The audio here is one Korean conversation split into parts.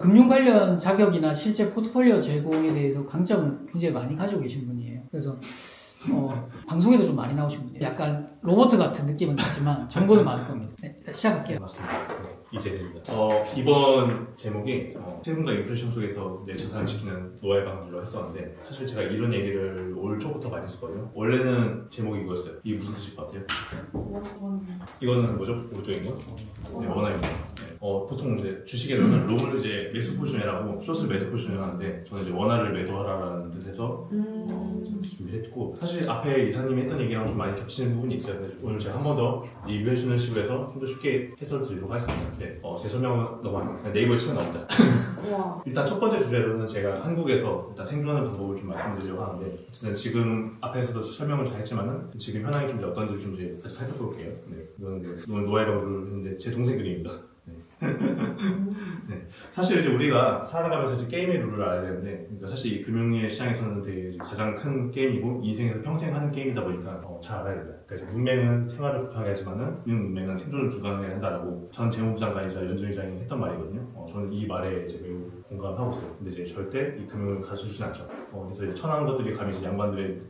금융 관련 자격이나 실제 포트폴리오 제공에 대해서 강점을 굉장히 많이 가지고 계신 분이에요. 그래서 방송에도 좀 많이 나오신 분이에요. 약간 로봇 같은 느낌은 나지만 정보는 많을 겁니다. 네, 일단 시작할게요. 맞습니다. 네, 이재입니다. 이번 제목이 세금과 인플레이션 속에서 내 자산을 지키는 노예 방법으로 했었는데, 사실 제가 이런 얘기를 올 초부터 많이 했었거든요. 원래는 제목이 이거였어요. 이게 무슨 뜻일 것 같아요? 이거는 뭐죠? 오른쪽인 거? 네, 원화입니다. 네. 보통 이제 주식에서는 롱을 이제 매수 포지션이라고 숏을 매도 포지션을 하는데, 저는 이제 원화를 매도하라는 뜻에서 준비를 했고, 사실 앞에 이사님이 했던 얘기랑 좀 많이 겹치는 부분이 있어요. 오늘 제가 한 번 더 리뷰해주는 식으로 해서 좀 더 쉽게 해설을 드리도록 하겠습니다. 네, 제 설명은 너무 네이버에 치면 나옵니다. 일단 첫 번째 주제로는 제가 한국에서 일단 생존하는 방법을 좀 말씀드리려고 하는데, 어쨌든 지금 앞에서도 설명을 다 했지만은 지금 현황이 좀 어떤지 좀 이제 다시 살펴볼게요. 네, 이건 이제 노예 방법을 제 동생 그림입니다. 네. 사실 이제 우리가 살아가면서 이제 게임의 룰을 알아야 되는데, 그러니까 사실 이 금융의 시장에서는 되게 가장 큰 게임이고 인생에서 평생 하는 게임이다 보니까 잘 알아야 된다. 그러니까 문맹은 생활을 불편하게 하지만은 문맹은 생존을 불가능하게 한다라고 전 재무부 장관이자 연준 의장이 했던 말이거든요. 저는 이 말에 이제 매우 공감하고 있어요. 근데 이제 절대 이 금융을 가르쳐주진 않죠. 그래서 이제 천한 것들이 감히 이제 양반들의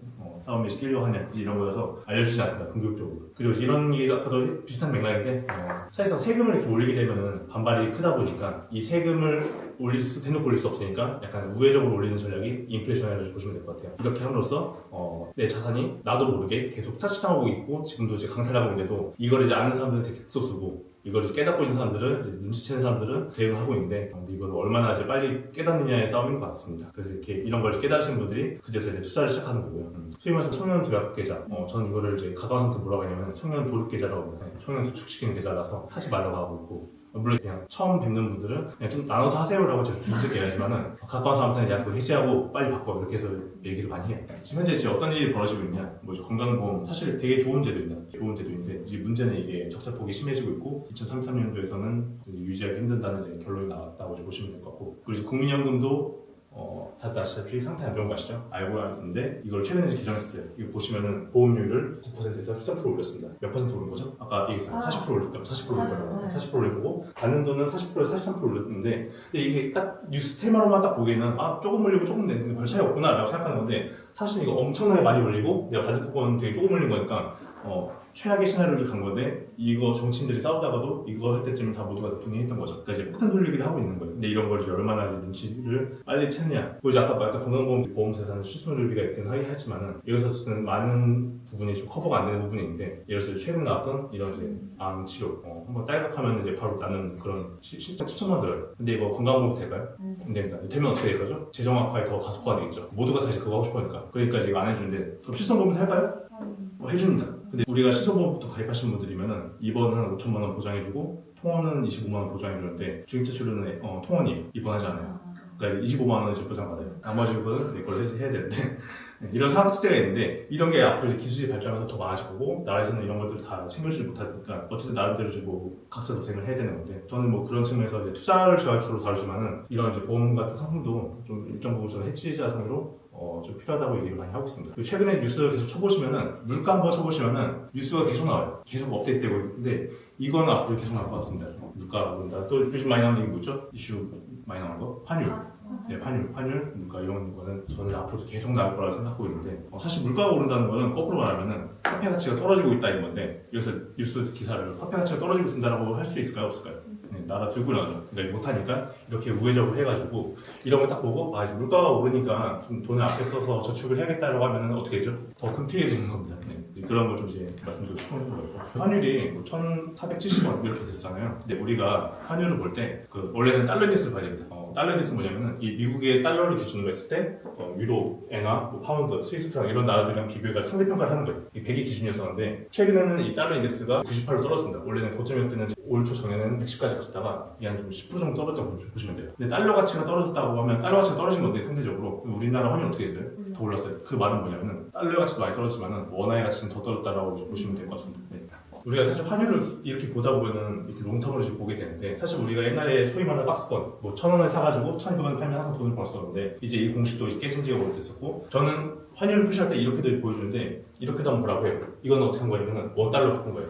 싸움에 끼려고 하냐 이런 거여서 알려주지 않습니다. 궁극적으로. 그리고 이런 얘기가 아까도 비슷한 맥락인데, 사실상 세금을 이렇게 올리게 되면은 반발이 크다 보니까 이 세금을 대놓고 올릴 수 없으니까 약간 우회적으로 올리는 전략이 인플레이션이라고 보시면 될 것 같아요. 이렇게 함으로써 내 자산이 나도 모르게 계속 차치당하고 있고, 지금도 이제 강탈하고 있는데도 이걸 이제 아는 사람들은 되게 극소수고, 이걸 이제 깨닫고 있는 사람들은, 이제 눈치채는 사람들은 대응하고 있는데, 이걸 얼마나 이제 빨리 깨닫느냐의 싸움인 것 같습니다. 그래서 이렇게 이런 걸 깨달으신 분들이 그제서 이제 투자를 시작하는 거고요. 소위 말해서 청년 도약 계좌. 저는 이거를 이제 가까운한테 뭐라고 하냐면 청년 도둑 계좌라고 합니다. 청년 도축시키는 계좌라서 하지 말라고 하고 있고, 물론 그냥 처음 뵙는 분들은 그냥 좀 나눠서 하세요라고 제가 준수하게 해야지만은, 가까운 사람한테는 야 그거 해지하고 빨리 바꿔 이렇게 해서 얘기를 많이 해요. 지금 현재 어떤 일이 벌어지고 있냐, 뭐죠? 건강보험 사실 되게 좋은 제도입니다. 좋은 제도인데 이제 문제는 이게 적자폭이 심해지고 있고, 2033년도에서는 유지하기 힘든다는 이제 결론이 나왔다고 보시면 될 것 같고, 그리고 국민연금도 다들 아시다시피 상태 안 좋은 거 아시죠? 알고 있는데 이걸 최근에 이제 개정했어요. 이거 보시면은 보험료를 9%에서 13% 올렸습니다. 몇 퍼센트 올린 거죠? 아까 얘기했어요. 40% 올렸다고. 40% 올린 거라고. 40% 올리고 받는 돈은 40%에서 43% 올렸는데, 근데 이게 딱 뉴스 테마로만 딱 보기에는 조금 올리고 조금 내는 별 차이 없구나 라고 생각하는 건데, 사실 이거 엄청나게 많이 올리고 내가 받을 건 되게 조금 올린 거니까 최악의 시나리오를 간 건데, 이거 정치인들이 싸우다가도 이거 할 때쯤에 다 모두가 동의했던 거죠. 그러니까 이제 폭탄 돌리기를 하고 있는 거예요. 근데 이런 걸 이제 얼마나 눈치를 빨리 채느냐. 그리고 이제 아까 말했던 건강보험세사는 실손율비가 있긴 하지만은, 여기서 어쨌든 많은 부분이 좀 커버가 안 되는 부분이 있는데, 예를 들어서 최근 나왔던 이런 이제 암 치료, 한번 딸깍하면 이제 바로 나는 그런 7천만 들어요. 근데 이거 건강보험 될까요? 안 됩니다. 되면 어떻게 될 거죠? 재정 악화에 더 가속화가 되겠죠. 모두가 다 이제 그거 하고 싶으니까. 그러니까 이제 이거 안 해주는데, 그럼 실손보험에서 할까요? 해줍니다. 근데 우리가 실손보험부터 가입하신 분들이면은 입원은 한 5천만 원 보장해주고 통원은 25만 원 보장해주는데, 중증차 치료는 통원이 입원하지 않아요. 그러니까 25만 원을 이제 보장받아요. 나머지 부분은 내 걸로 해야 되는데 이런 사각지대가 있는데, 이런 게 앞으로 이제 기술이 발전해서 더 많아질 거고, 나라에서는 이런 것들을 다 챙겨주지 못하니까 어쨌든 나름대로 이제 각자 도생을 해야 되는 건데, 저는 그런 측면에서 이제 투자를 제가 주로 다루지만은 이런 이제 보험 같은 상품도 좀 일정 부분 저는 해지 자산으로 좀 필요하다고 얘기를 많이 하고 있습니다. 그리고 최근에 뉴스 계속 쳐보시면은, 물가 한번 쳐보시면은 뉴스가 계속 나와요. 계속 업데이트되고 있는데, 이거는 앞으로 계속 나올 것 같습니다. 물가가 오른다. 또 요즘 많이 나오는 게 뭐죠? 이슈 많이 나오는 거? 환율. 네, 환율, 물가 이런 거는 저는 앞으로도 계속 나올 거라고 생각하고 있는데, 사실 물가가 오른다는 거는 거꾸로 말하면은 화폐 가치가 떨어지고 있다는 건데, 여기서 뉴스 기사를 화폐 가치가 떨어지고 있다라고 할 수 있을까요? 없을까요? 네, 나라 들고 나가죠. 그러니까 못하니까 이렇게 우회적으로 해가지고 이런 걸 딱 보고, 이제 물가가 오르니까 좀 돈을 아껴 써서 저축을 해야겠다라고 하면은 어떻게 되죠? 더 큰 피해가 되는 겁니다. 네, 그런 걸 좀 이제 말씀드리고 싶은 거예요. 환율이 1,470원 이렇게 됐잖아요. 근데 우리가 환율을 볼 때 원래는 달러 인덱스를 봐야 됩니다. 달러 인덱스는 뭐냐면은 이 미국의 달러를 기준으로 했을 때 유로, 엔화, 파운드, 스위스 프랑 이런 나라들이랑 비교해가 상대평가를 하는 거예요. 이 100이 기준이었었는데, 최근에는 이 달러 인덱스가 98로 떨어졌습니다. 원래는 고점이었을 때는 올 초 전에는 110까지 갔다가 한 좀 10% 정도 떨어졌다고 보시면 돼요. 근데 달러 가치가 떨어졌다고 하면, 달러 가치가 떨어진 건데 상대적으로 우리나라 환율 어떻게 됐어요? 더 올랐어요. 그 말은 뭐냐면은 달러 가치도 많이 떨어지지만은 원화의 가치는 더 떨어졌다라고 보시면 될 것 같습니다. 네. 우리가 사실 환율을 이렇게 보다 보면은 이렇게 롱텀으로 이제 보게 되는데, 사실 우리가 옛날에 소위 말하는 박스권 1,000원을 사가지고 1,200원 팔면 항상 돈을 벌었었는데, 이제 이 공식도 이제 깨진 지가 오래됐었고, 저는 환율을 표시할 때 이렇게도 보여주는데, 이렇게도 한번 보라고 해요. 이건 어떻게 한 거냐면은 $1 바꾼 거예요.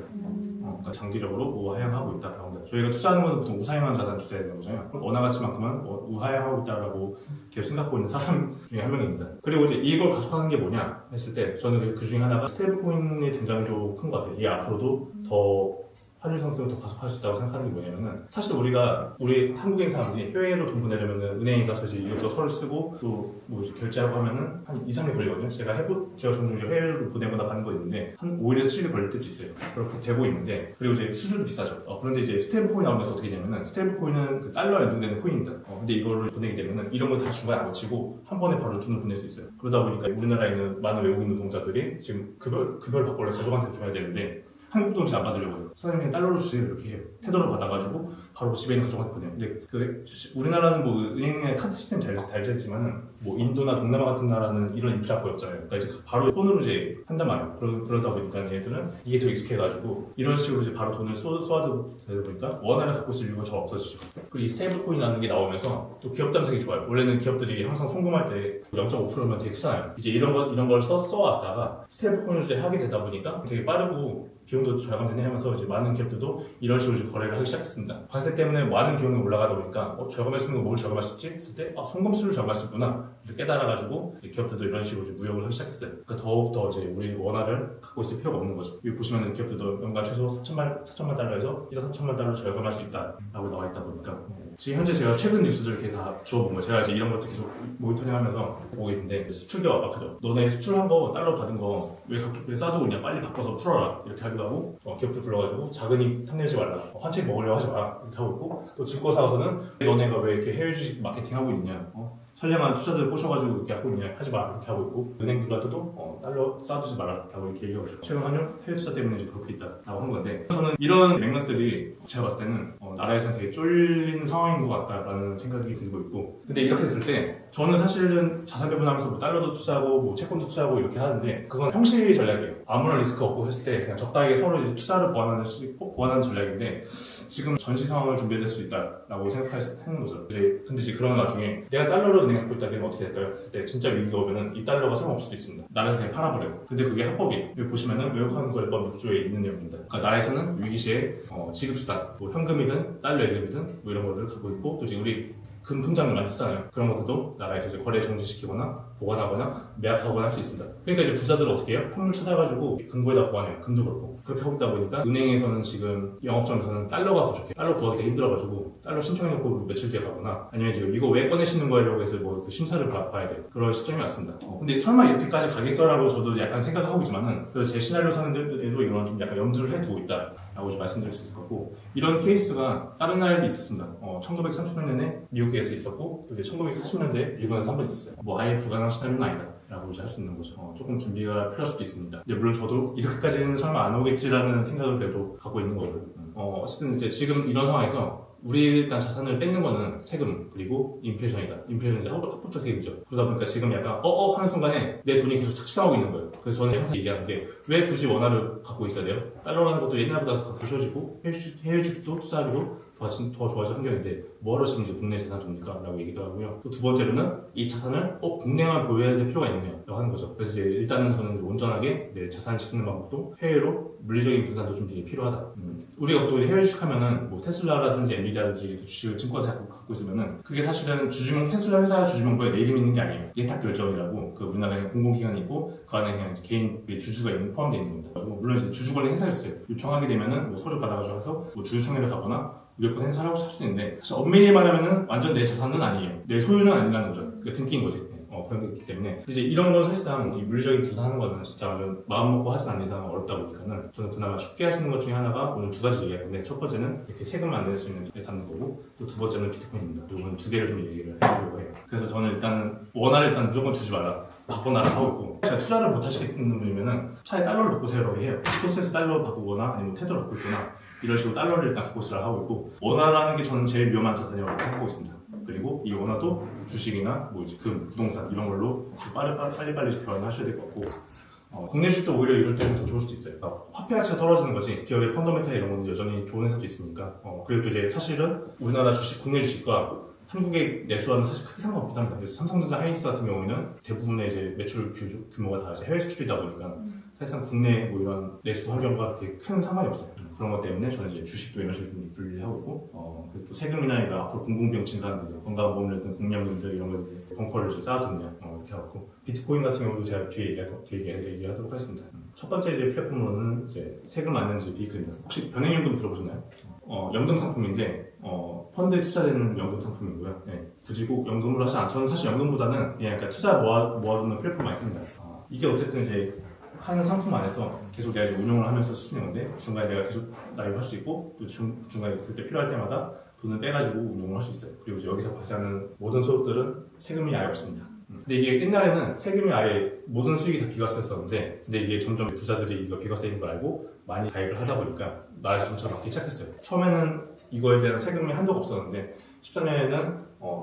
그러니까 장기적으로 우하향하고 있다라고 합니다. 저희가 투자하는 것은 보통 우상향한 자산 투자해야 되는 거잖아요. 원화 가치만큼은 우하향하고 있다라고 계속 생각하고 있는 사람 중에 한 명입니다. 그리고 이제 이걸 가속하는 게 뭐냐 했을 때 저는 그 중에 하나가 스테이블 코인의 등장도 큰 것 같아요. 이게 앞으로도 더 환율 상승을 더 가속할 수 있다고 생각하는 게 뭐냐면은 사실 우리 한국인 사람들이 해외로 돈 보내려면은 은행에 가서 이제 이것도 서류 쓰고 또 뭐 결제하고 하면은 한 2, 3일 걸리거든요. 제가 종종 해외로 보내거나 가는 거 있는데 한 5일에서 7일 걸릴 때도 있어요. 그렇게 되고 있는데 그리고 이제 수수료도 비싸죠. 그런데 이제 스테이블 코인 나오면서 어떻게 되냐면은 스테이블 코인은 그 달러에 연동되는 코인입니다. 근데 이거를 보내게 되면은 이런 거 다 중간에 안 거치고 한 번에 바로 돈을 보낼 수 있어요. 그러다 보니까 우리나라에 있는 많은 외국인 노동자들이 지금 급여를 받고 원래 가족한테 줘야 되는데 한국 돈 잘 안 받으려고 해요. 사장님이 달러로 주세요 이렇게 해요. 태도를 받아가지고 바로 집에 있는 가족한테 보내요. 근데 우리나라는 뭐 은행의 카드 시스템 잘 되지만은 뭐 인도나 동남아 같은 나라는 이런 인프라가 없잖아요. 그러니까 이제 바로 폰으로 이제 한단 말이에요. 그러다 보니까 얘들은 이게 더 익숙해가지고 이런 식으로 이제 바로 돈을 쏘아도 보니까 원화를 갖고 있을 이유가 저 없어지죠. 그리고 이 스테이블 코인이라는 게 나오면서 또 기업담 되게 좋아요. 원래는 기업들이 항상 송금할 때 0.5%면 되게 크잖아요. 이제 이런 걸 써왔다가 스테이블 코인을 이제 하게 되다 보니까 되게 빠르고 비용도 절감되네 하면서 이제 많은 기업들도 이런 식으로 이제 거래를 하기 시작했습니다. 관세 때문에 많은 비용이 올라가다 보니까 절감할 수 있는 거 뭘 절감할 수 있지? 했을 때 송금수를 절감할 수 있구나 이렇게 깨달아가지고 기업들도 이런 식으로 이제 무역을 하기 시작했어요. 그러니까 더욱더 이제 우리 원화를 갖고 있을 필요가 없는 거죠. 여기 보시면 기업들도 연간 최소 4천만 달러에서 1억 3천만 달러 절감할 수 있다라고 나와 있다 보니까 지금 현재 제가 최근 뉴스들 이렇게 다 주워본 거예요. 제가 이제 이런 것도 계속 모니터링하면서 보고 있는데 수출기업 압박하죠. 너네 수출한 거 달러 받은 거 왜 싸두고 그냥 빨리 바꿔서 풀어라 이렇게 하기도 하고 기업들 불러가지고 자금이 탐내지 말라 환책 먹으려고 하지 마라 이렇게 하고 있고 또 증권사에서는 너네가 왜 이렇게 해외 주식 마케팅하고 있냐 선량한 투자자들 꼬셔가지고 이렇게 하고 있냐 하지 마 이렇게 하고 있고 은행들한테도 달러 쌓아두지 말라라고 이렇게 얘기하고 있어요. 최근 환율 해외 투자 때문에 이제 그렇게 있다라고 한 건데 저는 이런 맥락들이 제가 봤을 때는 나라에서는 되게 쫄리는 상황인 것 같다라는 생각이 들고 있고 근데 이렇게 됐을 때 저는 사실은 자산 배분하면서 뭐 달러도 투자하고 뭐 채권도 투자하고 이렇게 하는데 그건 형식 전략이에요. 아무런 리스크 없고 했을 때 그냥 적당하게 서로 이제 투자를 보완하는 전략인데 지금 전시 상황을 준비해야 될 수 있다라고 생각하는 거죠. 근데 이제 그런 와중에 내가 달러를 은행에 갖고 있다면 어떻게 될까요? 했을 때 진짜 위기가 오면은 이 달러가 소용없을 수도 있습니다. 나라에서 그냥 팔아버려요. 근데 그게 합법이에요. 여기 보시면은 외국환 거래법 6조에 있는 내용입니다. 그러니까 나라에서는 위기 시에 지급수단, 뭐 현금이든 달러 예금이든 뭐 이런 것들을 갖고 있고 또 이제 우리 금품장을 많이 쓰잖아요. 그런 것들도 나라에서 이제 거래 정지시키거나 보관하거나 매각하거나 할 수 있습니다. 그러니까 이제 부자들은 어떻게 해요? 현물 찾아가지고 금고에다 보관해요. 금도 그렇고. 그렇게 하고 있다 보니까 은행에서는 지금 영업점에서는 달러가 부족해. 달러 구하기 되게 힘들어가지고 달러 신청해놓고 며칠 뒤에 가거나 아니면 지금 이거 왜 꺼내시는 거예요? 해서 뭐 심사를 봐야 돼요. 그런 시점이 왔습니다. 근데 설마 이렇게까지 가겠어라고 저도 약간 생각하고 있지만은 그래서 제 시나리오 사는 데도 이런 좀 약간 염두를 해두고 있다라고 좀 말씀드릴 수 있을 것 같고 이런 케이스가 다른 나라에도 있었습니다. 1930년대에 미국에서 있었고 또 1940년대에 일본에서 한 번 있었어요. 뭐 아예 불가능한 시나리오는 아니다. 라고 이제 할 수 있는 거죠. 조금 준비가 필요할 수도 있습니다. 근데 물론 저도 이렇게까지는 설마 안 오겠지라는 생각을 그래도 갖고 있는 거고요. 어쨌든 이제 지금 이런 상황에서 우리 일단 자산을 뺏는 거는 세금 그리고 인플레이션이다. 인플레이션은 이제 합부터 세금이죠. 그러다 보니까 지금 약간 하는 순간에 내 돈이 계속 착취당하고 있는 거예요. 그래서 저는 항상 얘기하는 게 왜 굳이 원화를 갖고 있어야 돼요? 달러라는 것도 옛날보다 더 쉬워지고 해외 주식도 투자하기도 더 좋아진 환경인데 뭐하러 지금 이제 국내 자산 둡니까? 라고 얘기도 하고요. 또 두 번째로는 이 자산을 국내만 보유해야 될 필요가 있느냐라고 하는 거죠. 그래서 이제 일단은 저는 온전하게 내 자산을 지키는 방법도 해외로 물리적인 분산도 좀 되게 필요하다. 우리가 보통 해외 주식하면은 뭐 테슬라라든지 엔비디아라든지 주식을 증권사에 갖고 있으면은 그게 사실은 테슬라 회사 주주명부에 내 이름이 있는 게 아니에요. 예탁 결정이라고 그 우리나라에 공공기관이 있고 그 안에 그냥 개인 주주가 포함되어 있는 겁니다. 물론 이제 주주권을 행사했어요. 요청하게 되면은 뭐 서류 받아가지고 해서 뭐 주주총회를 가거나 무조건 행사를 하고 할 수 있는데 사실 엄밀히 말하면은 완전 내 자산은 아니에요. 내 소유는 아니라는 거죠. 그러니까 등기인 거지. 그런 게 있기 때문에 이제 이런 건 사실상 이 물리적인 분산하는 거는 진짜 마음 먹고 하지 않는 이상 어렵다 보니까는 저는 그나마 쉽게 할 수 있는 것 중에 하나가 오늘 두 가지 얘기할 건데 첫 번째는 이렇게 세금 안 낼 수 있는 데 갖는 거고 또 두 번째는 비트코인입니다. 오늘 두 개를 좀 얘기를 해보려고 해요. 그래서 저는 일단은 원화를 일단 무조건 두지 말라. 바꿔놔라 하고 있고 제가 투자를 못 하시는 분이면은 차라리 달러를 바꾸세요라고 해요. 소스에서 달러로 바꾸거나 아니면 테더를 바꾸거나 이런 식으로 달러를 일단 갖고 있으라 하고 있고 원화라는 게 저는 제일 위험한 자산이라고 생각하고 있습니다. 그리고 이 원화도 주식이나 뭐 부동산 이런 걸로 빨리빨리 교환하셔야 될 것 같고 국내 주식도 오히려 이럴 때는 더 좋을 수도 있어요. 그러니까 화폐 가치가 떨어지는 거지 기업의 펀더멘탈 이런 건 여전히 좋은 회사도 있으니까 그리고 또 이제 사실은 우리나라 국내 주식과 한국의 내수와는 사실 크게 상관없긴 합니다. 그래서 삼성전자 하이닉스 같은 경우에는 대부분의 이제 매출 규모가 다 이제 해외 수출이다 보니까 사실상 국내 뭐 이런 내수 환경과 그렇게 큰 상관이 없어요. 그런 것 때문에 저는 이제 주식도 이런 식으로 좀 분리하고 있고, 그리고 또 세금이나 이런 앞으로 공공비용 증가하는 건강보험료든 공약금들 이런 거 이제 벙커를 이제 쌓아두냐 이렇게 하고, 비트코인 같은 경우도 제가 뒤에 얘기하도록 하겠습니다. 첫 번째 이제 플랫폼으로는 이제 세금 안 내는 비클입니다. 혹시 변액연금 들어보셨나요? 연금 상품인데 펀드에 투자되는 연금 상품이고요. 네, 굳이 꼭 연금을 하지 않죠. 저는 사실 연금보다는 그냥 약간 투자 모아두는 플랫폼 많이 씁니다. 이게 어쨌든 이제 하는 상품 안에서 계속 내가 이제 운용을 하면서 쓸 수 있는 건데, 중간에 내가 계속 나이를 할 수 있고, 또 중간에 있을 때 필요할 때마다 돈을 빼가지고 운용을 할 수 있어요. 그리고 이제 여기서 발생하는 모든 소득들은 세금이 아예 없습니다. 근데 이게 옛날에는 세금이 아예 모든 수익이 다 비과세였었는데, 근데 이게 점점 부자들이 이거 비과세인 걸 알고 많이 가입을 하다 보니까 나라에서 점차 막기 시작했어요. 처음에는 이거에 대한 세금이 한도가 없었는데 13년에는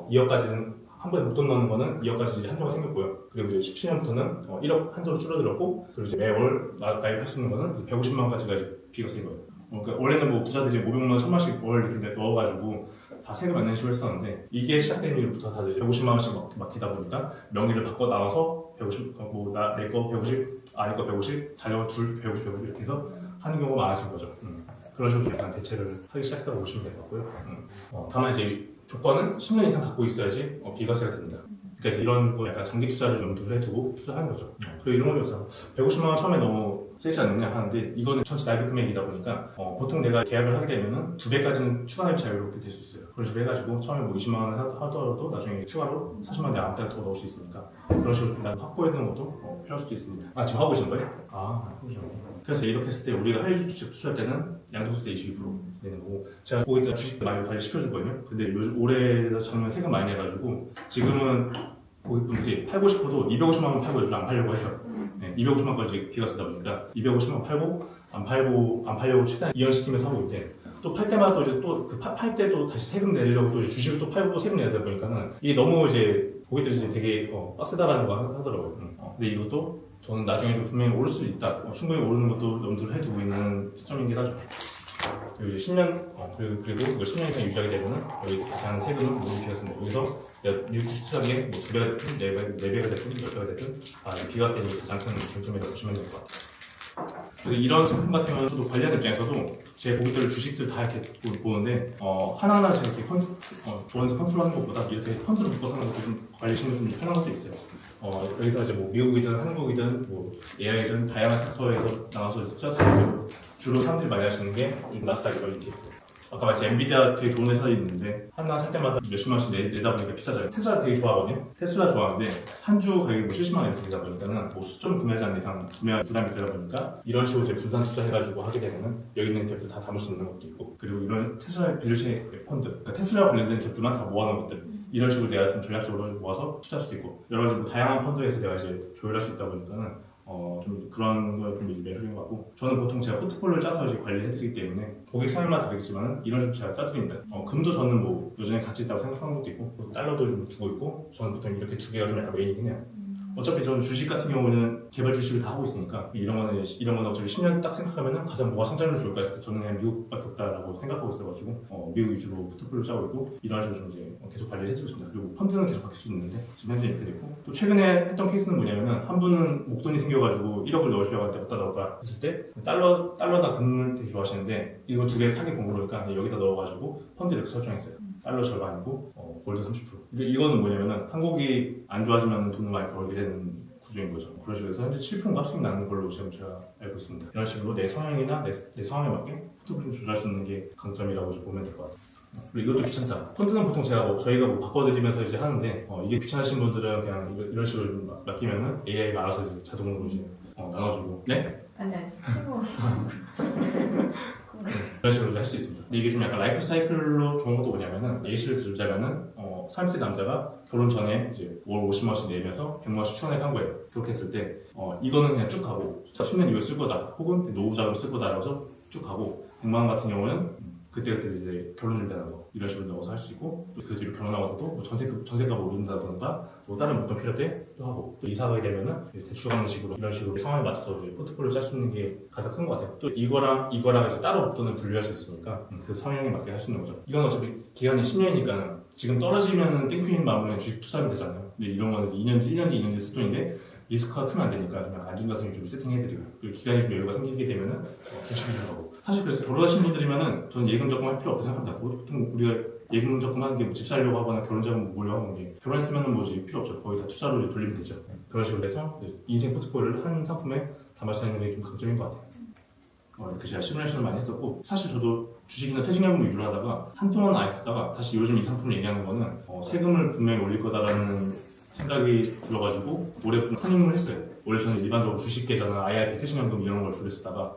2억까지는 한 번에 목돈 넣는 거는 2억까지 이제 한도가 생겼고요. 그리고 이제 17년부터는 1억 한도로 줄어들었고, 그리고 이제 매월 가입할 수 있는 거는 150만 원까지가 이제 비과세인 거예요. 그러니까 원래는 뭐 부자들이 500만 원, 1000만원씩 월 이렇게 넣어가지고 다 세금 안 내는 식으로 했었는데, 이게 시작된 이후부터 다들 150만 원씩 맡기다 보니까 명의를 바꿔 나눠서 150, 내 거 150, 아내 거 150, 자녀 둘 150, 150 이렇게 해서 하는 경우가 많아진 거죠. 그런 식으로 약간 대체를 하기 시작했다고 보시면 될 것 같고요. 다만 이제 조건은 10년 이상 갖고 있어야지 비과세가 됩니다. 그러니까 이제 이런 거 약간 장기 투자를 염두를 해두고 투자하는 거죠. 그리고 이런 거였어. 150만 원 처음에 너무 세지 않느냐 하는데, 이거는 전체 나이브 금액이다 보니까 보통 내가 계약을 하게 되면은 2배까지는 추가 나입 자유롭게 될 수 있어요. 그런 식으로 해가지고 처음에 뭐 20만 원 하더라도 나중에 추가로 40만 원 내가 아무 때나 더 넣을 수 있으니까, 그런 식으로 일단 확보해두는 것도 필요할 수도 있습니다. 지금 하고 계신 거예요? 하고 계신 거예요. 그래서 이렇게 했을 때 우리가 해외 주식 투자할 때는 양도소득세 22% 내는 거고, 제가 거기다 주식 많이 관리 시켜주거든요. 근데 요즘 올해 작년 세금 많이 내가지고 지금은 고객분들이 팔고 싶어도 250만 원 팔고 요즘 안 팔려고 해요. 250만 원까지 비과세다 보니까 250만 원 팔고 안 팔려고 최대한 이연시키면서 하고 있는데, 또 팔 때마다 또 이제 또 그 팔 때도 다시 세금 내려고 또 주식을 또 팔고 또 세금 내야 되다 보니까는 이게 너무 이제 고객들이 이제 되게 빡세다라는 거 하더라고요. 근데 이것도 저는 나중에도 분명히 오를 수 있다, 충분히 오르는 것도 염두를 해두고 있는 시점이긴 하죠. 그리고 이제 10년, 그리고 이걸 10년 이상 유지하게 되면은 여기 계산하는 세금은 모두 비과세입니다. 여기서 주식 투자기에 뭐 2배가 됐든 4배가 됐든 10배가 됐든 비과세는 가장 큰 중점이라고 보시면 될 것 같아요. 그리고 이런 상품 같은 경우는 저도 관리하는 입장에서도 제 고객들 주식들 다 이렇게 보는데, 하나하나 제가 이렇게 좋아해서 컨트롤하는 것보다 이렇게 펀드로 묶어 사는 것도 좀 관리 신경 좀 편한 것도 있어요. 여기서 이제 뭐 미국이든 한국이든 뭐 AI든 다양한 섹터에서 나눠서 투자하는, 주로 사람들이 많이 하시는 게 나스닥이죠. ETF. 아까 마치 엔비디아 되게 좋은 회사 있는데 하나 살 때마다 몇십만 원씩 내다 보니까 비싸잖아요. 테슬라 되게 좋아하거든요. 테슬라 좋아하는데 한 주 가격이 뭐 70만 원 이렇게 되다 보니까는 뭐 수점 구매하지 않는 이상 구매할 부담이 되다 보니까 이런 식으로 이제 분산 투자해가지고 하게 되면은 여기 있는 갭들 다 담을 수 있는 것도 있고, 그리고 이런 테슬라 밸류체인 펀드, 그러니까 테슬라 관련된 갭들만 다 모아놓은 것들, 이런 식으로 내가 좀 전략적으로 모아서 투자할 수도 있고, 여러 가지 뭐 다양한 펀드에서 내가 이제 조율할 수 있다 보니까는 좀 그런 거 좀 매력인 것 같고, 저는 보통 제가 포트폴리오를 짜서 이제 관리해드리기 때문에 고객 상황마다 다르겠지만 이런 식으로 제가 짜드립니다. 금도 저는 뭐 여전히 가치 있다고 생각하는 것도 있고, 달러도 좀 두고 있고, 저는 보통 이렇게 두 개가 좀 약간 메인이긴 해요. 어차피 저는 주식 같은 경우는 개발 주식을 다 하고 있으니까 이런 거는 어차피 10년 딱 생각하면은 가장 뭐가 성장률 좋을까 했을 때 저는 그냥 미국밖에 없다라고 생각하고 있어가지고 미국 위주로 포트폴리오 짜고 있고, 이런 식으로 좀 이제 계속 관리를 해주고 있습니다. 그리고 펀드는 계속 바뀔 수 있는데 지금 현재 이렇게 됐고, 또 최근에 했던 케이스는 뭐냐면은 한 분은 목돈이 생겨가지고 1억을 넣으시려고 할 때 어디다 넣을까 했을 때 달러나 금을 되게 좋아하시는데 이거 두 개 사기 공부로니까 여기다 넣어가지고 펀드 이렇게 설정했어요. 달러 절반이고 골드 30%. 이거는 뭐냐면은 한국이 안 좋아지면 돈을 많이 벌게 되는 구조인 거죠. 그런 식으로 해서 현재 7%가 수익 나는 걸로 지금 제가 알고 있습니다. 이런 식으로 내 성향이나 내 상황에 맞게 포트폴리오 조절할 수 있는 게 강점이라고 보면 될 것 같아요. 그리고 이것도 귀찮다. 펀드는 보통 저희가 뭐 바꿔드리면서 이제 하는데, 이게 귀찮으신 분들은 그냥 이런 식으로 좀 맡기면은 AI가 알아서 이제 자동으로 이제 나눠주고. 네? 아니 친구. 그런 식으로 할 수 있습니다. 근데 이게 좀 약간 라이프 사이클로 좋은 것도 뭐냐면은, 예시를 들자면은 30세 남자가 결혼 전에 이제 월 50만 원씩 내면서 100만 원씩 추가액 한 거예요. 그렇게 했을 때 이거는 그냥 쭉 가고 10년 이거 쓸 거다, 혹은 노후 자금 쓸 거다라고 해서 쭉 가고, 100만 원 같은 경우는 그때 이제 결혼 준비하는 거 이런 식으로 넣어서 할 수 있고, 그 뒤로 결혼하고서도 뭐 전세가 오른다던가 또 다른 목돈 필요할 때 또 하고, 또 이사 가게 되면은 대출 가는 식으로 이런 식으로 상황에 맞춰서 이제 포트폴리오 짤 수 있는 게 가장 큰 것 같아요. 또 이거랑 이제 따로 목돈을 분류할 수 있으니까 그 성향에 맞게 할 수 있는 거죠. 이건 어차피 기간이 10년이니까 지금 떨어지면은 땡큐인 마음으로 주식 투자하면 되잖아요. 근데 이런 거는 1년 뒤 쓸 돈인데 리스크가 크면 안 되니까 좀 약간 안전자산 위주로 세팅해드리고 그리고 기간이 좀 여유가 생기게 되면은 주식 위주로 하고 사실 그래서 결혼하신 분들이면은 저는 예금 적금할 필요 없다고 생각합니다. 보통 우리가 예금 적금하는 게 집 살려고 하거나 결혼 자금 모으려고 하는 게 결혼했으면은 뭐 이제 필요 없죠. 거의 다 투자로 이제 돌리면 되죠. 그런 식으로 해서 인생 포트폴리오를 한 상품에 담을 수 있는 게 좀 강점인 것 같아요. 이렇게 제가 시뮬레이션을 많이 했었고 사실 저도 주식이나 퇴직연금 위주로 하다가 한동안 안 했었다가 다시 요즘 이 상품을 얘기하는 거는 세금을 분명히 올릴 거다라는 생각이 들어가지고 올해 좀 선임을 했어요. 원래 저는 일반적으로 주식 계좌나 IRP 퇴직연금 이런 걸 주로 쓰다가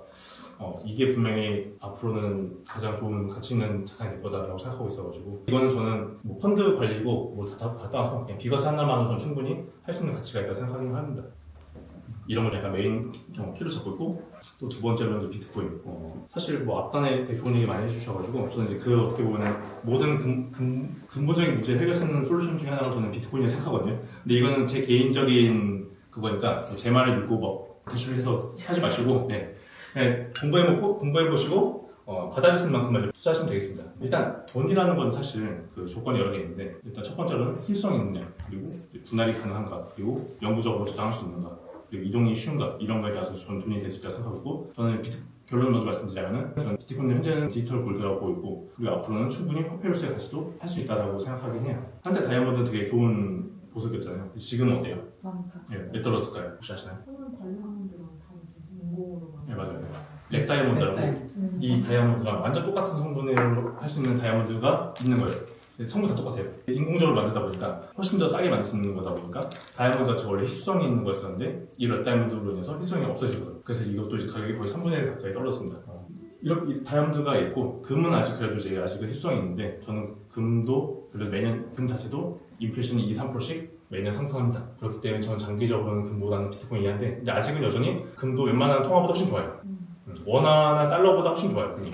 이게 분명히 앞으로는 가장 좋은 가치 있는 자산이 될 거다라고 생각하고 있어가지고 이거는 저는 뭐 펀드 관리고 뭐 다 따라서 그냥 비과세 하나만으로 저는 충분히 할 수 있는 가치가 있다고 생각하긴 합니다. 이런 걸 약간 메인 키로 잡고 있고 또 두 번째로는 이제 비트코인. 사실 뭐 앞단에 되게 좋은 얘기 많이 해주셔가지고 저는 이제 그 어떻게 보면 모든 근본적인 문제를 해결하는 솔루션 중에 하나로 저는 비트코인을 생각하거든요. 근데 이거는 제 개인적인 그거니까 제 말을 읽고 뭐 대출해서 하지 마시고 공부해보시고 받아주실 만큼만 투자하시면 되겠습니다. 일단 돈이라는 건 사실 그 조건이 여러 개 있는데 일단 첫 번째로는 hil성이 있느냐 그리고 분할이 가능한가 그리고 영구적으로 저장할 수 있는가 그리고 이동이 쉬운가 이런 거에 따라서 저는 돈이 될 수 있다고 생각하고 저는 결론을 먼저 말씀드리자면은 저는 비트코인은 현재는 디지털 골드라고 보이고 그리고 앞으로는 충분히 화폐로서의 가치도 할 수 있다고 생각하긴 해요. 한때 다이아몬드는 되게 좋은 보석이었잖아요. 지금은 어때요? 몇 떨어졌을까요? 혹시 아시나요? 다이아몬드랑 인공으로 네 맞아요. 렉 다이아몬드라고 이 다이아몬드랑 완전 똑같은 성분으로 할 수 있는 다이아몬드가 있는 거예요. 성분 다 똑같아요. 인공적으로 만들다 보니까 훨씬 더 싸게 만들 수 있는 거다 보니까 다이아몬드 자체가 원래 희소성이 있는 거였었는데 이 렉 다이아몬드로 인해서 희소성이 없어지거든요. 그래서 이것도 이제 가격이 거의 3분의 1 가까이 떨어졌습니다. 이렇게 다이아몬드가 있고 금은 아직 그래도 이제 아직은 희소성이 있는데 저는 금도 그래도 매년 금 자체도 인플레이션이 2-3%씩 매년 상승합니다. 그렇기 때문에 저는 장기적으로는 금보다는 비트코인이 한데 근데 아직은 여전히 금도 웬만한 통화보다 훨씬 좋아요. 원화나 달러보다 훨씬 좋아요. 금이.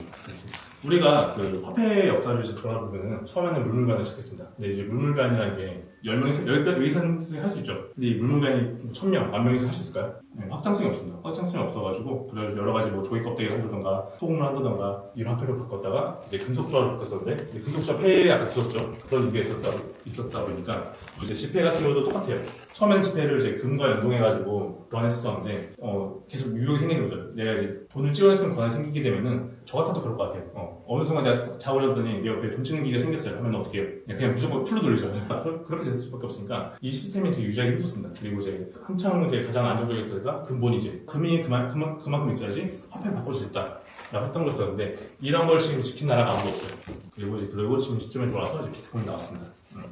우리가 그 화폐 역사를 이제 돌아보면 처음에는 물물관을 시작했습니다. 근데 이제 물물관이라는 게 10명에서 여기까지 할 수 있죠. 근데 이 물물관이 1000명, 10,000명에서 할 수 있을까요? 네, 확장성이 없습니다. 확장성이 없어가지고 그래서 여러 가지 뭐 조개 껍데기를 한다던가 소금을 한다던가 이런 화폐로 바꿨다가 이제 금속주화로 바꿨었는데 금속주화 폐에 약간 들었죠. 그런 게 있었다 보니까 이제 지폐 같은 경우도 똑같아요. 처음에는 지폐를 이제 금과 연동해가지고 교환했었는데 계속 유혹이 생기는 거죠. 내가 이제 돈을 찍어냈으면 권한이 생기게 되면은 저 같아도 그럴 것 같아요. 어느 순간 내가 자고렸더니 내 옆에 돈 찍는 기계가 생겼어요. 하면 어떻게 해요? 그냥 무조건 풀로 돌리죠. 그렇게 될 수밖에 없으니까 이 시스템이 되게 유지하기 힘들습니다. 그리고 이제 한창 이제 가장 안정적인 때가 근본이지. 금이 그만큼 있어야지 화폐를 바꿀 수 있다. 라고 했던 거였었는데 이런 걸 지금 지킨 나라가 아무도 없어요. 그리고 지금 시점에 돌아서 이제 비트코인이 나왔습니다.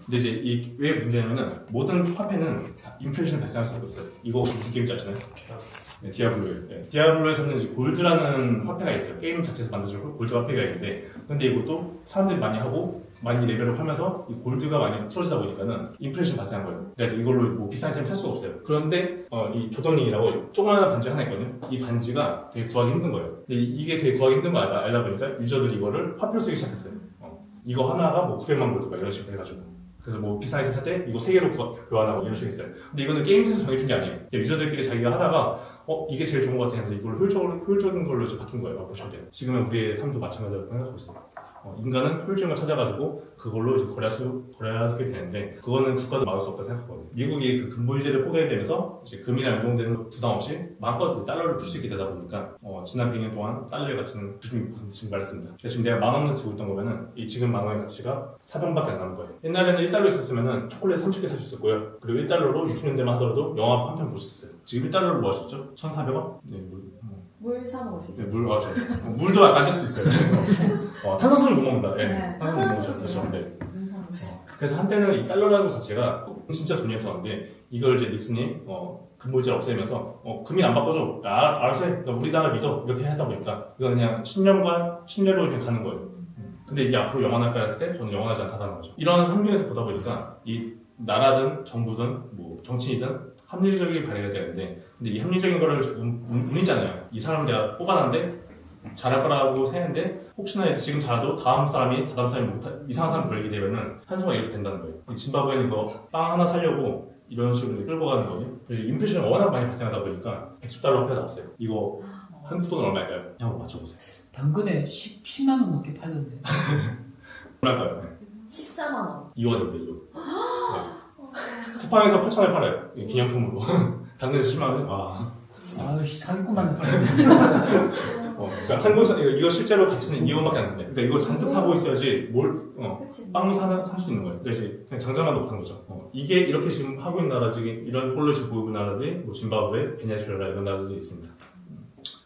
근데 이제 왜 문제냐면은 모든 화폐는 인플레이션을 발생할 수밖에 없어요. 이거 무슨 게임인지 아시나요? 네, 디아블로예요. 네. 디아블로에서는 이제 골드라는 화폐가 있어요. 게임 자체에서 만들어진 골드 화폐가 있는데 근데 이것도 사람들이 많이 하고 많이 레벨업 하면서 이 골드가 많이 풀어지다 보니까는 인플레이션 발생한 거예요. 그러니까 이걸로 뭐 비싼 아이템 살 수가 없어요. 그런데 이 조던링이라고 조그마한 반지 하나 있거든요. 이 반지가 되게 구하기 힘든 거예요. 근데 이게 되게 구하기 힘든 거 알다 보니까 유저들이 이거를 화폐로 쓰기 시작했어요. 이거 하나가 뭐 900만 골드가 이런 식으로 해가지고 그래서 뭐 비싼 아이템 살 때 이거 3개로 교환하고 이런 식으로 했어요. 근데 이거는 게임에서 정해준 게 아니에요. 유저들끼리 자기가 하다가 이게 제일 좋은 것 같아 해서 이걸 효율적인 걸로 이제 바뀐 거예요. 보시면 돼요. 지금은 우리의 삶도 마찬가지라고 생각하고 있어요. 인간은 효율적인 걸 찾아가지고 그걸로 이제 거래하게 되는데 그거는 국가도 막을 수 없다고 생각하거든요. 미국이 그 근본주의를 포기하게 되면서 이제 금이나 연동되는 부담 없이 마음껏 달러를 풀 수 있게 되다 보니까 지난 100년 동안 달러의 가치는 96% 증가했습니다. 지금 내가 10,000원 지고 있던 거면은 이 지금 10,000원의 가치가 4병밖에 안 남은 거예요. 옛날에는 1달러 있었으면은 초콜릿 30개 살 수 있었고요. 그리고 1달러로 60년대만 하더라도 영화 한 편 볼 수 있어요. 지금 1달러로 뭐 할 수 있죠? 1,400원? 네, 물 사 먹을 수 있어요. 네, 물 맞죠. 물도 안 될 수도 있어요. 탄산수를 못 먹는다. 네, 탄산수 못 먹죠. 네. 그래서 한때는 이 달러라는 것 자체가 진짜 돈이었었는데 이걸 이제 닉슨이 근본주의를 없애면서 금이 안 바꿔줘. 알아서 해. 우리 나라 믿어. 이렇게 하다 보니까 이건 그냥 신뢰로 그냥 가는 거예요. 근데 이게 앞으로 영원할까 했을 때 저는 영원하지 않다는 거죠. 이런 환경에서 보다 보니까 이 나라든 정부든 뭐 정치인이든 합리적인 발휘가 되는데 근데 이 합리적인 거를 운이잖아요. 이 사람을 내가 뽑아놨는데 잘할 거라고 생각했는데 혹시나 지금 잘해도 다음 사람이 이상한 사람 걸리게 되면은 한순간 이렇게 된다는 거예요. 짐바브웨는 이거 빵 하나 사려고 이런 식으로 끌고 가는 거예요. 그래서 인플레이션이 워낙 많이 발생하다 보니까 110달러 화폐가 나왔어요. 이거 한국 돈 얼마일까요? 한번 맞춰보세요. 당근에 10만 원 넘게 팔던데. 얼마일까요? 14만 원. 2원인데 이거. 네. 쿠팡에서 8,000원에 팔아요. 기념품으로. 당근에서 10만 원? 와. 아유씨 사기꾼만 그러니까 이거 실제로 가치는 2원밖에 안 된대. 그러니까 이거 잔뜩 사고 있어야지 그치. 빵을 살 수 있는 거예요. 그러니까 이제 그냥 장자만 못한 거죠. 이게 이렇게 지금 하고 있는 나라들이 이런 꼴로 지금 보이고 있는 나라들이 뭐 짐바브웨, 베네수엘라 이런 나라들이 있습니다.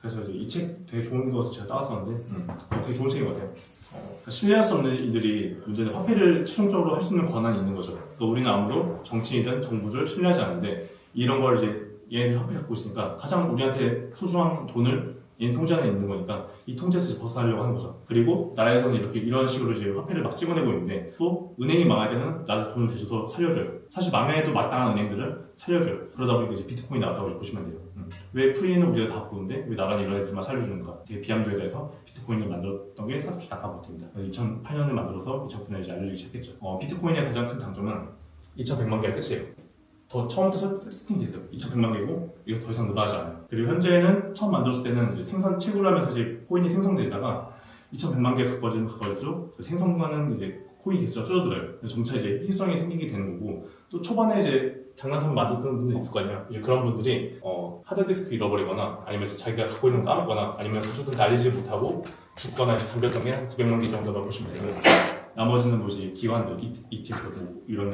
그래서 이제 이 책 되게 좋은 것을 제가 따왔었는데 되게 좋은 책인 것 같아요. 그러니까 신뢰할 수 없는 이들이 문제는 화폐를 최종적으로 할 수 있는 권한이 있는 거죠. 그러니까 우리는 아무도 정치인이든 정부를 신뢰하지 않는데 이런 걸 이제 얘네들이 화폐를 갖고 있으니까 가장 우리한테 소중한 돈을 얘네 통제 안에 있는 거니까 이 통제에서 이제 벗어나려고 하는 거죠. 그리고 나라에서는 이렇게 이런 식으로 이제 화폐를 막 찍어내고 있는데 또 은행이 망할 때는 나라에서 돈을 대줘서 살려줘요. 사실 망해도 마땅한 은행들을 살려줘요. 그러다 보니까 이제 비트코인이 나왔다고 보시면 돼요. 왜 프리는 우리가 다 보는데 왜 나라는 이런 애들만 살려주는가? 되게 비합리에 대해서 비트코인을 만들었던 게 사토시 나카모토입니다. 2008년에 만들어서 2009년에 이제 알려지기 시작했죠. 비트코인의 가장 큰 장점은 2,100만 개가 끝이에요. 더 처음부터 세팅돼 있어요. 2,100만 개고 이거 더 이상 늘어나지 않아요. 그리고 현재는 처음 만들었을 때는 이제 생산 채굴을 하면서 이제 코인이 생성되다가 2,100만 개 가까워질수록 생성하는 이제 코인 개수가 줄어들어요. 점차 이제 희소성이 생기게 되는 거고 또 초반에 이제 장난감 만들던 분들 있을 거 아니야. 이제 그런 분들이 하드디스크 잃어버리거나 아니면 자기가 갖고 있는 거 까먹거나 아니면 가족들한테 알리지 못하고 죽거나 잠겼던 게 한 900만 개 정도라고 보시면 되고 나머지는 뭐지 기관들, ETF 이런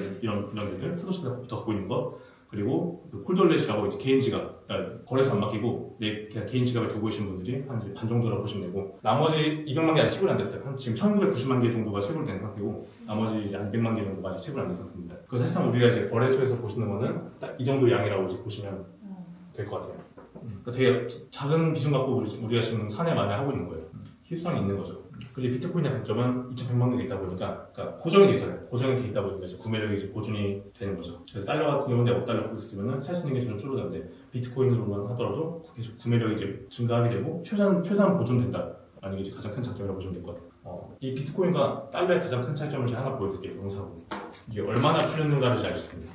데들 사도시부터 갖고 있는 것 그리고 그 콜드월렛이라고 이제 개인 지갑 그러니까 거래소 안 맡기고 그냥 개인 지갑에 두고 계신 분들이 한 반 정도라고 보시면 되고 나머지 200만 개 아직 채굴 안 됐어요. 한 지금 1990만 개 정도가 채굴된 상태고 나머지 이제 한 200만 개 정도가 아직 채굴 안 된 상태입니다. 그래서 사실상 우리가 이제 거래소에서 보시는 거는 딱 이 정도 양이라고 이제 보시면 될 것 같아요. 그러니까 되게 작은 기준 갖고 우리가 지금 사내 만에 하고 있는 거예요. 희소성이 있는 거죠. 그리고 비트코인의 단점은 2,100만 개가 있다 보니까 그러니까 고정이 돼 있잖아요. 고정이 돼 있다 보니까 이제 구매력이 이제 보존이 되는 거죠. 그래서 달러 같은 경우는 내가 5달러 갖고 있으면 살 수 있는 게 좀 줄어드는데 비트코인으로만 하더라도 계속 구매력이 이제 증가하게 되고 최소한 보존된다라는 게 이제 가장 큰 장점이라고 보시면 될 것 같아요. 이 비트코인과 달러의 가장 큰 차이점을 제가 하나 보여드릴게요. 영상으로. 이게 얼마나 풀렸는가를 알 수 있습니다.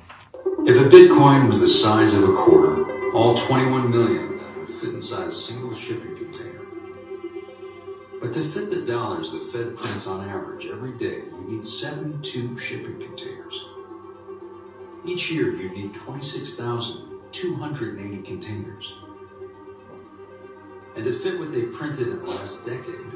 If a Bitcoin was the size of a quarter, all 21 million would fit inside a single shipping container. But to fit the dollars the Fed prints on average every day, you need 72 shipping containers. Each year, you need 26,280 containers. And to fit what they printed in the last decade,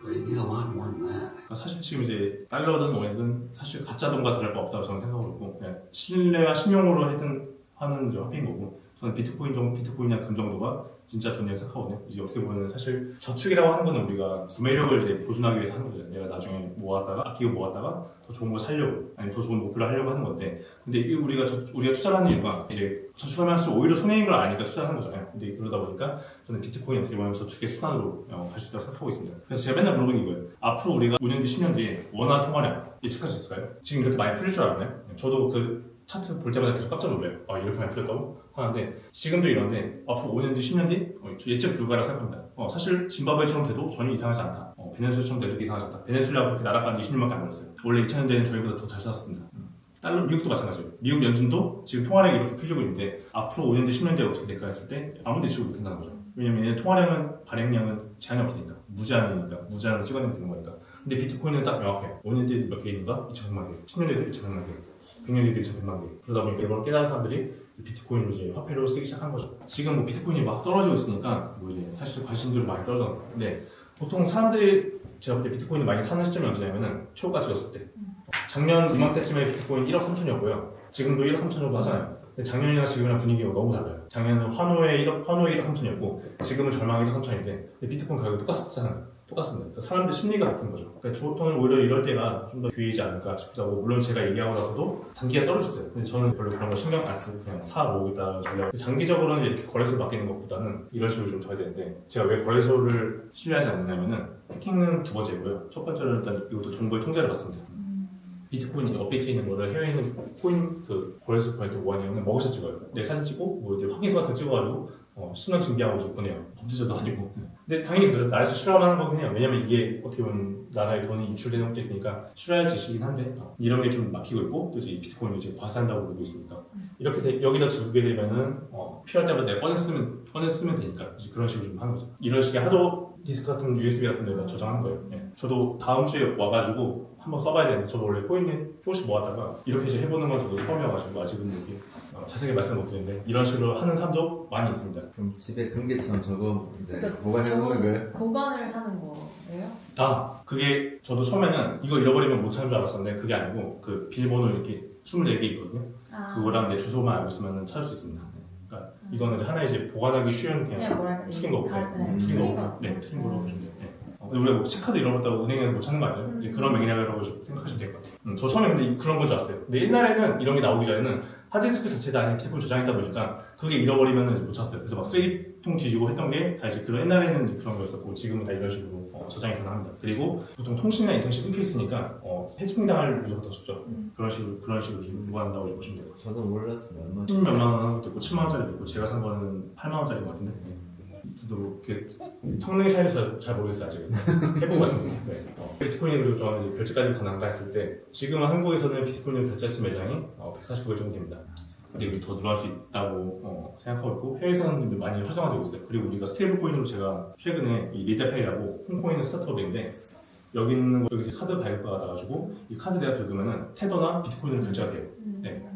well, you need a lot more than that. 사실 지금 이제 달러든 원이든 사실 가짜 돈과 다를 바 없다고 저는 생각하고 있고 그냥 신뢰와 신용으로 하는 이제 화폐인 거고 저는 비트코인이나 금 정도가 진짜 돈이라고 생각하거든요. 이제 어떻게 보면 사실 저축이라고 하는 거는 우리가 구매력을 이제 보존하기 위해서 하는 거죠. 내가 나중에 아끼고 모았다가 더 좋은 걸 살려고 아니면 더 좋은 목표를 하려고 하는 건데 근데 이 우리가 투자를 하는 이유가 이제 저축하면 할수록 오히려 손해인 걸 아니까 투자를 하는 거잖아요. 근데 그러다 보니까 저는 비트코인 어떻게 보면 저축의 수단으로 갈 수 있다고 생각하고 있습니다. 그래서 제가 맨날 물어보는 거예요. 앞으로 우리가 5년 뒤, 10년 뒤에 원화 통화량 예측할 수 있을까요? 지금 이렇게 많이 풀릴 줄 알았나요? 저도 그 차트 볼 때마다 계속 깜짝 놀라요. 이렇게 많이 풀렸다고? 하는데 지금도 이런데 앞으로 5년 뒤, 10년 뒤 예측 불가라고 생각합니다. 사실 짐바브웨처럼 돼도 전혀 이상하지 않다. 베네수엘처럼 돼도 이상하지 않다. 베네수엘라가 그렇게 나라가 20년밖에 안 걸렸어요. 원래 2000년대에는 저희보다 더 잘 살았습니다. 달러 미국도 마찬가지예요. 미국 연준도 지금 통화량이 이렇게 풀리고 있는데 앞으로 5년 뒤, 10년 뒤에 어떻게 될까 했을 때 아무도 예측을 못한다는 거죠. 왜냐면 얘는 통화량은 발행량은 제한이 없으니까 무제한으로 찍어내면 되는 거니까. 근데 비트코인은 딱 명확해요. 5년 뒤에 몇 개 있는가? 2,100만 개. 10년 뒤에도 2,100만 개. 100년 뒤에도 2,100만 개. 그러다 보니까 이걸 깨달은 사람들이 비트코인을 이제 화폐로 쓰기 시작한 거죠. 지금 뭐 비트코인이 막 떨어지고 있으니까 뭐 이제 사실 관심도 많이 떨어졌는데 보통 사람들이 제가 볼 때 비트코인을 많이 사는 시점이 언제냐면은 초가 찍었을 때. 작년 이맘때쯤에 비트코인 1억 3천이었고요. 지금도 1억 3천 정도 하잖아요. 근데 작년이랑 지금이랑 분위기가 너무 달라요. 작년에는 환호에 1억 3천이었고 지금은 절망 1억 3천인데 비트코인 가격이 똑같습니다. 그러니까 사람들 심리가 바뀐 거죠. 그러니까 저는 오히려 이럴 때가 좀 더 기회이지 않을까 싶기도 하고 물론 제가 얘기하고 나서도 단기가 떨어졌어요. 근데 저는 별로 그런 거 신경 안 쓰고 그냥 사모으겠다 전략. 장기적으로는 이렇게 거래소를 맡기는 것보다는 이런 식으로 좀 둬야 되는데 제가 왜 거래소를 신뢰하지 않느냐면은 해킹은 두 번째고요. 첫 번째로는 일단 이것도 정부의 통제를 받습니다. 비트코인 업데이트 있는 거를 해외에 있는 코인 그 거래소 보낼 때 뭐 하냐면 먹으셔 찍어요. 내 사진 찍고 뭐 이제 확인서 같은 거 찍어가지고 신원 증빙하고 이제 보내요. 범죄자도 아니고. 근데 당연히 나라에서 싫어하는 거긴 해요. 왜냐면 이게 어떻게 보면 나라의 돈이 유출되는 것도 있으니까 싫어할 짓이긴 한데 이런 게 좀 막히고 있고 또 이제 비트코인을 이제 과세한다고 그러고 있으니까 이렇게 여기다 두게 되면은 필요할 때마다 내가 꺼내 쓰면 되니까 이제 그런 식으로 좀 하는 거죠. 이런 식의 하도 디스크 같은 USB 같은 데다 저장한 거예요. 예. 저도 다음 주에 와가지고 한번 써봐야 되는데 저도 원래 코인을 조금씩 모았다가 이렇게 이제 해보는 건 저도 처음이어가지고 아직은 이렇게 자세하게 말씀 못 드리는데 이런 식으로 하는 사람도 많이 있습니다. 그럼 집에 금괴처럼 저거 이제 그러니까 보관해놓는 거예요? 보관을 하는 거예요? 아, 그게 저도 처음에는 이거 잃어버리면 못 찾는 줄 알았었는데 그게 아니고 그 비밀번호 이렇게 24개 있거든요. 그거랑 내 주소만 알고 있으면 찾을 수 있습니다. 그러니까 이거는 이제 하나의 이제 보관하기 쉬운 그냥 뭐랄까 튀긴 거고, 튀긴 튀긴 거. 거, 네, 튀긴 거로 보시면 돼요. 네. 우리가 뭐 체크카드 잃어버렸다고 은행에서 못 찾는 거 아니에요? 이제 그런 맥락이라고 생각하시면 될 것 같아요. 저 처음에 근데 그런 건 줄 알았어요. 근데 옛날에는 이런 게 나오기 전에는 하드디스크 자체가 아닌 비트코인 저장했다 보니까 그게 잃어버리면 못 찾았어요. 그래서 막 쓰레기통 뒤지고 했던 게 다 이제 그런 옛날에는 이제 그런 거였었고 지금은 다 이런 식으로 저장이 가능합니다. 그리고 보통 통신이나 인터넷이 끊겨 있으니까 해킹 당할 위험이 더 적죠. 그런 식으로 무한다고 보시면 돼요. 저도 몰랐어요. 얼마 10몇만 원 것도 있고 7만 원짜리도 있고 제가 산 거는 8만 원짜리인 것 같은데 저도 그 성능의 차이를 잘 모르겠어요 아직은. 해보고 말씀드릴게요. 네. 비트코인으로 저는 이제 결제까지 가능한가 했을 때 지금은 한국에서는 비트코인을 결제할 수 있는 매장이 149개 정도 됩니다. 근데 이게 더 늘어날 수 있다고 생각하고 있고 해외에서는 많이 활성화되고 있어요. 그리고 우리가 스테이블 코인으로 제가 최근에 이 리드페이라고 홍콩에 있는 스타트업인데 여기 있는 거 여기서 카드 발급가 받아가지고 이 카드 내가 긁으면은 테더나 비트코인으로 결제가 돼요. 네.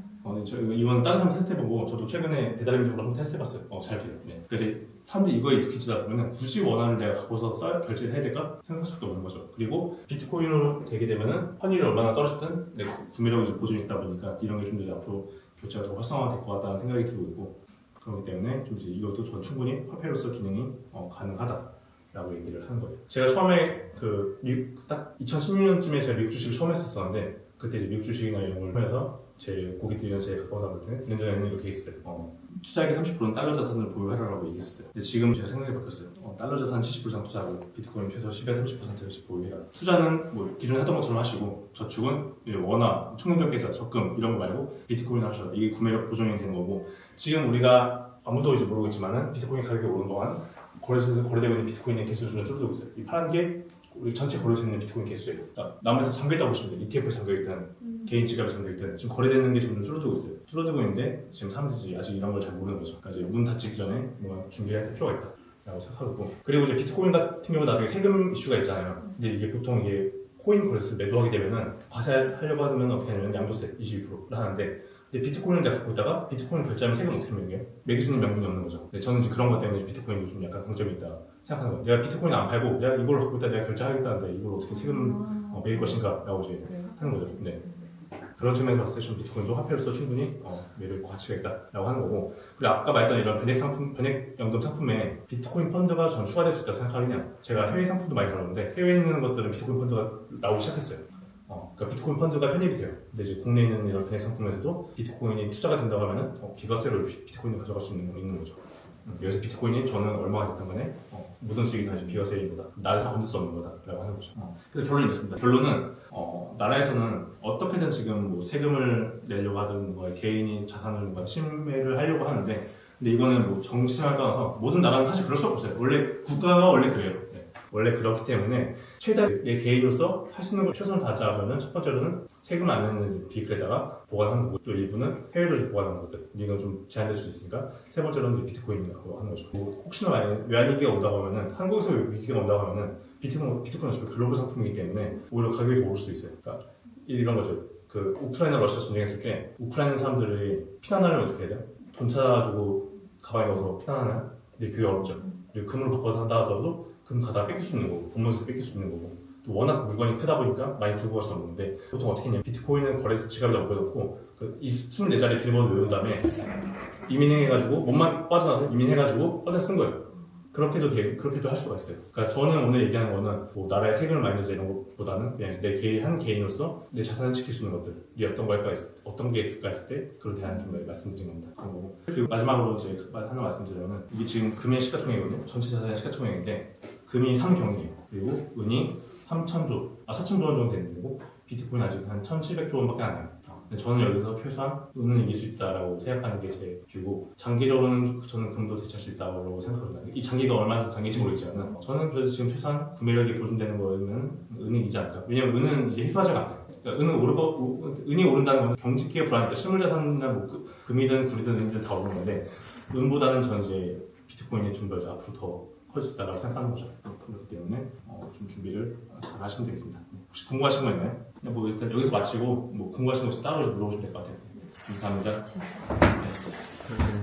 이건 다른 사람 테스트해보고 저도 최근에 배달의 민족으로 한번 테스트해봤어요. 잘 돼요. 네. 그래서 이제 사람들이 이거에 익숙해지다 보면 굳이 원화를 내가 갖고서 결제를 해야 될까 생각할 수도 없는 거죠. 그리고 비트코인으로 되게 되면은 환율이 얼마나 떨어졌든 내 구매력이 이제 보존이 있다 보니까 이런 게 좀 더 앞으로 결제가 더 활성화될 것 같다는 생각이 들고 있고 그렇기 때문에 좀 이제 이것도 전 충분히 화폐로서 기능이 가능하다라고 얘기를 하는 거예요. 제가 처음에 딱 2016년쯤에 제가 미국 주식을 처음 했었었는데 그때 이제 미국 주식이나 이런 걸 해서 제 고객들이나 제 가까운 사람한테는 9년 전에는 이렇게 했어요. 투자액의 30%는 달러 자산을 보유하라고 얘기했어요. 근데 지금 제가 생각이 바뀌었어요. 달러 자산 70% 이상 투자하고 비트코인 최소 10에서 30%씩 보유해라. 투자는 뭐 기존에 하던 것처럼 하시고 저축은 원화, 총력 계좌, 적금 이런 거 말고 비트코인 하셔라. 이게 구매력 보존이 되는 거고 지금 우리가 아무도 이제 모르겠지만은 비트코인 가격이 오른 동안 거래소에서 거래되고 있는 비트코인의 개수가 좀 줄어들고 있어요. 이 파란 게 우리 전체 거래소에 있는 비트코인 개수예요. 나머지 다 잠겨있다고 보시면 돼요. ETF에 잠겨있든 개인 지갑에 잠겨있든 지금 거래되는 게 점점 줄어들고 있어요. 줄어들고 있는데 지금 사람들이 아직 이런 걸 잘 모르는 거죠. 그러니까 이제 문 닫히기 전에 뭔가 준비할 필요가 있다 라고 생각하고 그리고 이제 비트코인 같은 경우 나중에 세금 이슈가 있잖아요. 근데 이게 보통 이게 코인 거래소를 매도하게 되면은 과세하려고 하면 어떻게 하냐면 양도세 22%를 하는데 근데 비트코인을 내가 갖고 있다가 비트코인 결제하면 세금 어떻게 매겨요? 매길 수 있는 명분이 없는 거죠. 근데 저는 이제 그런 것 때문에 비트코인이 좀 약간 강점이 있다 생각하는 거예요. 내가 비트코인 안 팔고 내가 이걸 갖고 있다 내가 결제하겠다는데 이걸 어떻게 세금 매길 것인가 라고 이제 하는 거죠. 네. 그런 측면에서 봤을 때 좀 비트코인도 화폐로서 충분히 매력 가치가 있다라고 하는 거고 그리고 아까 말했던 이런 변액 연금 상품에 비트코인 펀드가 전 추가될 수 있다고 생각하긴 해요. 제가 해외 상품도 많이 다뤘는데 해외에 있는 것들은 비트코인 펀드가 나오기 시작했어요. 그러니까 비트코인 펀드가 편입이 돼요. 근데 이제 국내에 있는 이런 변액 상품에서도 비트코인이 투자가 된다고 하면은 비과세로 비트코인을 가져갈 수 있는 거죠. 여기서 비트코인이 저는 얼마가 됐던 간에 모든 수익이 다 비과세인 거다. 나라에서 건들 수 없는 거다라고 하는 거죠. 그래서 결론이 이렇습니다. 결론은 나라에서는 어떻게든 지금 뭐 세금을 내려고 하든 뭐 개인이 자산을 뭔가 침해를 하려고 하는데 근데 이거는 뭐 정치 생활 떠나서 모든 나라는 사실 그럴 수 없어요. 원래 국가가 원래 그래요. 원래 그렇기 때문에 최대한 내 개인으로서 할 수 있는 걸 최선을 다하자면은 첫 번째로는 세금 안 내는 비클에다가 보관하는 거고 또 일부는 해외로 보관하는 것들 이건 좀 제한될 수 있으니까 세 번째로는 비트코인이라고 하는 거죠. 뭐 혹시나 만약에 외환위기가 온다고 하면은 한국에서 위기가 온다고 하면은 비트코인은 어차피 글로벌 상품이기 때문에 오히려 가격이 더 오를 수도 있어요. 그러니까 이런 거죠. 그 우크라이나 러시아 전쟁했을 때 우크라이나 사람들이 피난하려면 어떻게 해야 돼요? 돈 찾아주고 가방에 넣어서 피난하나요? 근데 그게 어렵죠. 그리고 금으로 바꿔서 산다 하더라도 금 가다가 뺏길 수 있는 거고 본문에서 뺏길 수 있는 거고 또 워낙 물건이 크다 보니까 많이 들고 갈 수 없는데 보통 어떻게 했냐면 비트코인은 거래소 지갑에 넣어놓고 이 24자리 비밀번호 외운 다음에 이민해가지고 몸만 빠져나서 이민해가지고 꺼내 쓴 거예요. 그렇게도 할 수가 있어요. 그러니까 저는 오늘 얘기하는 거는 뭐 나라의 세금을 많이 내자 이런 것보다는 그냥 한 개인으로서 내 자산을 지킬 수 있는 것들이 어떤 게 있을까 했을 때 그런 대안을 좀 말씀드린 겁니다. 그런 거고. 그리고 마지막으로 이제 하나 말씀드리면 이게 지금 금의 시가총액이거든요. 전체 자산의 시가총액인데 금이 3경이에요. 그리고 은이 4천조 원 정도 되는 거고 비트코인 아직 한 1,700조 원밖에 안 해요. 근데 저는 여기서 최소한 은은 이길 수 있다라고 생각하는 게 제 주고 장기적으로는 저는 금도 대체할 수 있다고 생각합니다. 이 장기가 얼마나 장기인지 모르겠지만 저는 그래서 지금 최소한 구매력이 보존되는 거는 은이 이지 않을까. 왜냐면 은은 이제 희소하지가 않아요. 그러니까 은이 오른다는 건 경직기가 불안하니까 실물자산이나 뭐 금이든 구리든 은이든 다 오르는 건데 은보다는 저는 이제 비트코인이 좀 더 앞으로 더 커질 수 있다고 생각하는 거죠. 그렇기 때문에 좀 준비를 잘 하시면 되겠습니다. 혹시 궁금하신 거 있나요? 뭐 일단 여기서 마치고 뭐 궁금하신 거 있으면 따로 물어보시면 될 것 같아요. 감사합니다. 진짜. 네.